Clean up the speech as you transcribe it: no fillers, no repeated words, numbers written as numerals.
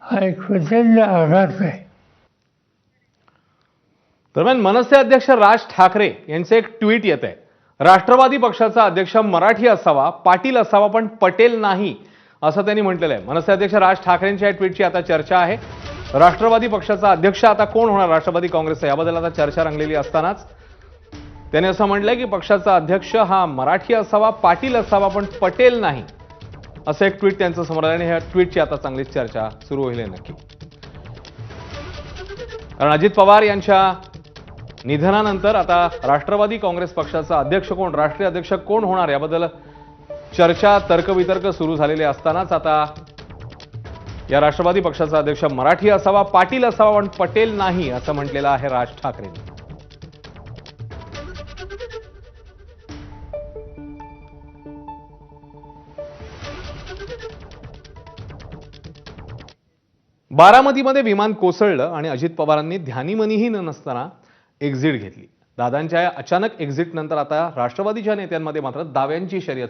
हा एक प्रचंड आघात आहे. दरम्यान मनसे अध्यक्ष राज ठाकरे यांचे एक ट्विट येत आहे. राष्ट्रवादी पक्षाचा अध्यक्ष मराठी असावा, पाटील असावा, पण पटेल नाही, असं त्यांनी म्हटलेलं आहे. मनसे अध्यक्ष राज ठाकरेंच्या या ट्विटची आता चर्चा आहे. राष्ट्रवादी पक्षाचा अध्यक्ष आता कोण होणार राष्ट्रवादी काँग्रेसचा, याबद्दल आता चर्चा रंगलेली असतानाच त्याने असं म्हटलंय की पक्षाचा अध्यक्ष हा मराठी असावा, पाटील असावा, पण पटेल नाही, असं एक ट्विट त्यांचं समोर आलं आणि ह्या ट्विटची आता चांगलीच चर्चा सुरू होईल नक्की. कारण अजित पवार यांच्या निधनानंतर आता राष्ट्रवादी काँग्रेस पक्षाचा अध्यक्ष कोण, राष्ट्रीय अध्यक्ष कोण होणार, याबद्दल चर्चा तर्कवितर्क सुरू झालेले असतानाच आता या राष्ट्रवादी पक्षाचा अध्यक्ष मराठी असावा, पाटील असावा, पण पटेल नाही, असं म्हटलेलं आहे राज ठाकरेंनी. बारामतीमध्ये विमान कोसळलं आणि अजित पवारांनी ध्यानीमनीही न नसताना एक्झिट घेतली. दादांच्या या अचानक एक्झिट नंतर आता राष्ट्रवादीच्या नेत्यांमध्ये मात्र दाव्यांची शर्यत